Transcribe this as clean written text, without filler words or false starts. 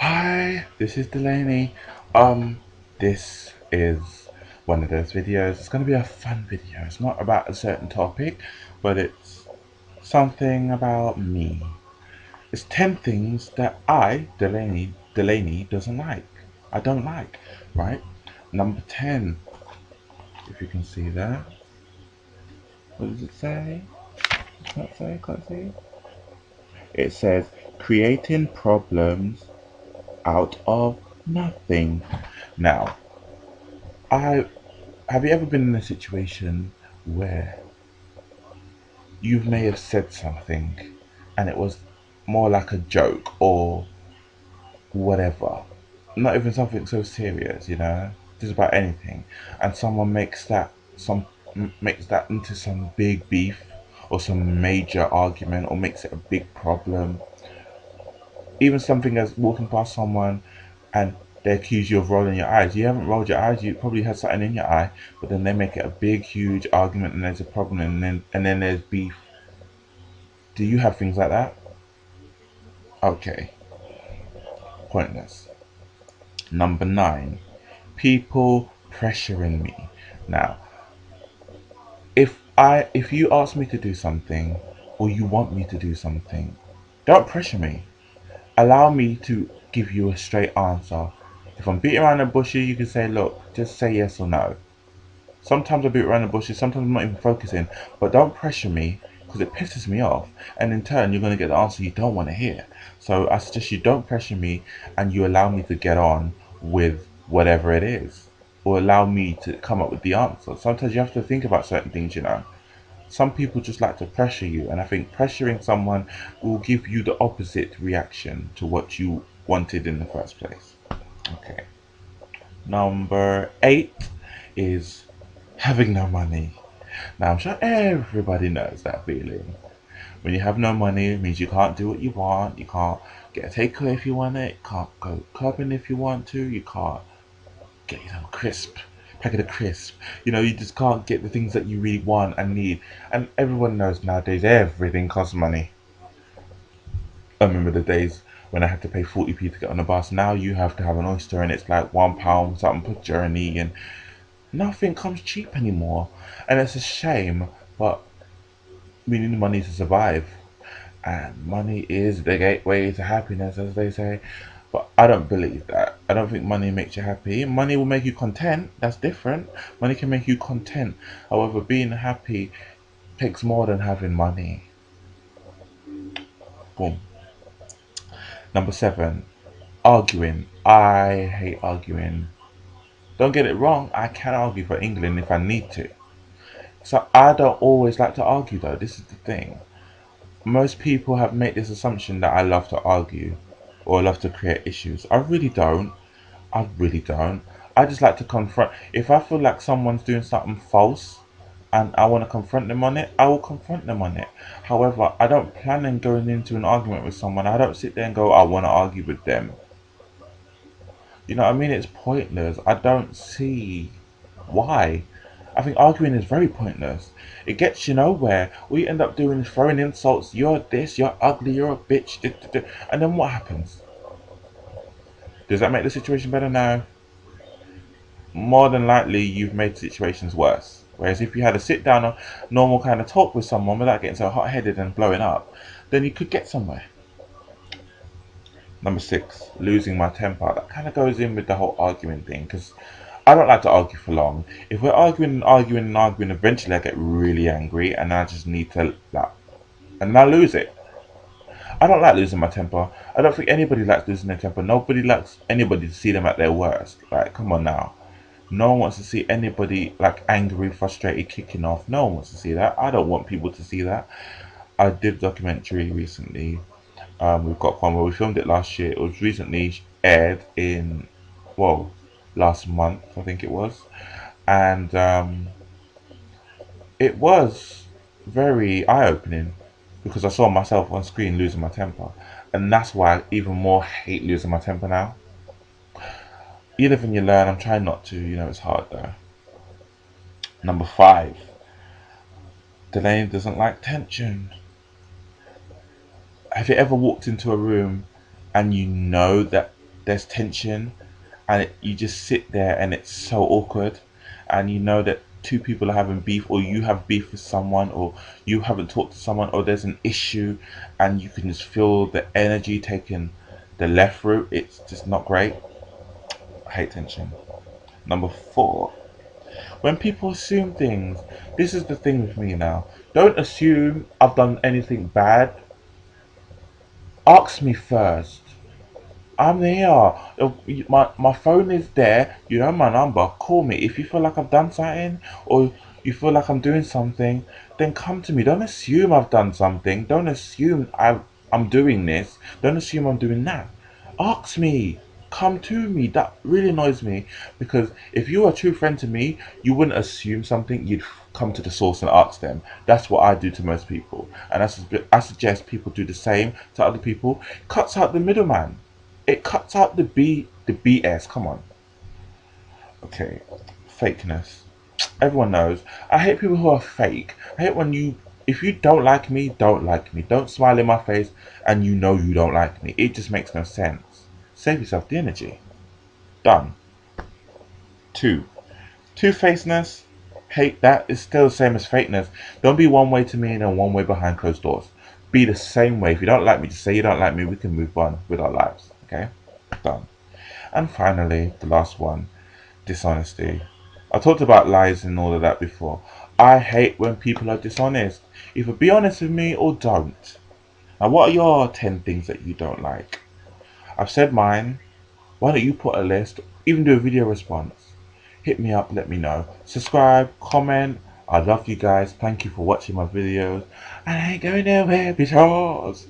Hi, this is Delaney. This is one of those videos. It's going to be a fun video. It's not about a certain topic, but it's something about me. It's 10 things that Delaney doesn't like. I don't like, right? Number 10, if you can see that. What does it say? Can't say, can't see. It says creating problems out of nothing. Now, I have you ever been in a situation where you may have said something and it was more like a joke or whatever, not even something so serious, just about anything, and someone makes that into some big beef or some major argument or makes it a big problem, even something as walking past someone and they accuse you of rolling your eyes. You haven't rolled your eyes, you probably had something in your eye, but then they make it a big, huge argument and there's a problem and then there's beef. Do you have things like that? Okay, pointless. Number 9, people pressuring me. Now, if you ask me to do something or you want me to do something, don't pressure me. Allow me to give you a straight answer. If I'm beating around the bushes, you can say, look, just say yes or no. Sometimes I beat around the bushes, sometimes I'm not even focusing, but don't pressure me because it pisses me off. And in turn, you're going to get the answer you don't want to hear. So I suggest you don't pressure me and you allow me to get on with whatever it is. Or allow me to come up with the answer. Sometimes you have to think about certain things. Some people just like to pressure you, and I think pressuring someone will give you the opposite reaction to what you wanted in the first place. Okay. Number 8 is having no money. Now, I'm sure everybody knows that feeling. When you have no money, it means you can't do what you want. You can't get a takeaway if you want it. You can't go clubbing if you want to. You can't get crisp, packet of crisp. You just can't get the things that you really want and need. And everyone knows nowadays everything costs money. I remember the days when I had to pay 40p to get on the bus. Now you have to have an oyster and it's like £1 something per journey, and nothing comes cheap anymore. And it's a shame, but we need money to survive. And money is the gateway to happiness, as they say. But I don't believe that. I don't think money makes you happy. Money will make you content. That's different. Money can make you content. However, being happy takes more than having money. Boom. Number 7, arguing. I hate arguing. Don't get it wrong. I can argue for England if I need to. So I don't always like to argue, though. This is the thing. Most people have made this assumption that I love to argue or love to create issues. I really don't. I really don't. I just like to confront. If I feel like someone's doing something false and I want to confront them on it, I will confront them on it. However, I don't plan on going into an argument with someone. I don't sit there and go, I want to argue with them. You know what I mean? It's pointless. I don't see why. I think arguing is very pointless. It gets you nowhere. All you end up doing is throwing insults. You're this, you're ugly, you're a bitch. And then what happens? Does that make the situation better? No. More than likely, you've made situations worse. Whereas if you had a sit down or normal kind of talk with someone without getting so hot headed and blowing up, then you could get somewhere. Number 6, losing my temper. That kind of goes in with the whole argument thing because I don't like to argue for long. If we're arguing and arguing and arguing, eventually I get really angry and I just need to and I lose it. I don't like losing my temper. I don't think anybody likes losing their temper. Nobody likes anybody to see them at their worst. Like, come on now. No one wants to see anybody like angry, frustrated, kicking off. No one wants to see that. I don't want people to see that. I did a documentary recently. We've got one where we filmed it last year. It was recently aired in, well, last month, I think it was. And it was very eye opening because I saw myself on screen losing my temper. And that's why I even more hate losing my temper now. You live and you learn. I'm trying not to, it's hard though. Number 5, Delaney doesn't like tension. Have you ever walked into a room and you know that there's tension, and you just sit there and it's so awkward, and you know that two people are having beef, or you have beef with someone, or you haven't talked to someone, or there's an issue, and you can just feel the energy taking the left route. It's just not great. I hate tension. Number four, when people assume things. This is the thing with me now. Don't assume I've done anything bad. Ask me first. I'm here. My phone is there. You know my number. Call me. If you feel like I've done something, or you feel like I'm doing something, then come to me. Don't assume I've done something. Don't assume I'm doing this. Don't assume I'm doing that. Ask me. Come to me. That really annoys me, because if you are a true friend to me, you wouldn't assume something. You'd come to the source and ask them. That's what I do to most people, and I suggest people do the same to other people. Cuts out the middleman. It cuts out the BS. Come on. Okay. Fakeness. Everyone knows. I hate people who are fake. I hate when if you don't like me, don't like me. Don't smile in my face and you know you don't like me. It just makes no sense. Save yourself the energy. Done. Two. Two-facedness. Hate that. It's still the same as fakeness. Don't be one way to me and then one way behind closed doors. Be the same way. If you don't like me, just say you don't like me. We can move on with our lives. Okay? Done. And finally, the last one, dishonesty. I talked about lies and all of that before. I hate when people are dishonest. Either be honest with me or don't. Now, what are your 10 things that you don't like? I've said mine. Why don't you put a list, even do a video response? Hit me up, let me know. Subscribe, comment. I love you guys. Thank you for watching my videos. And I ain't going nowhere because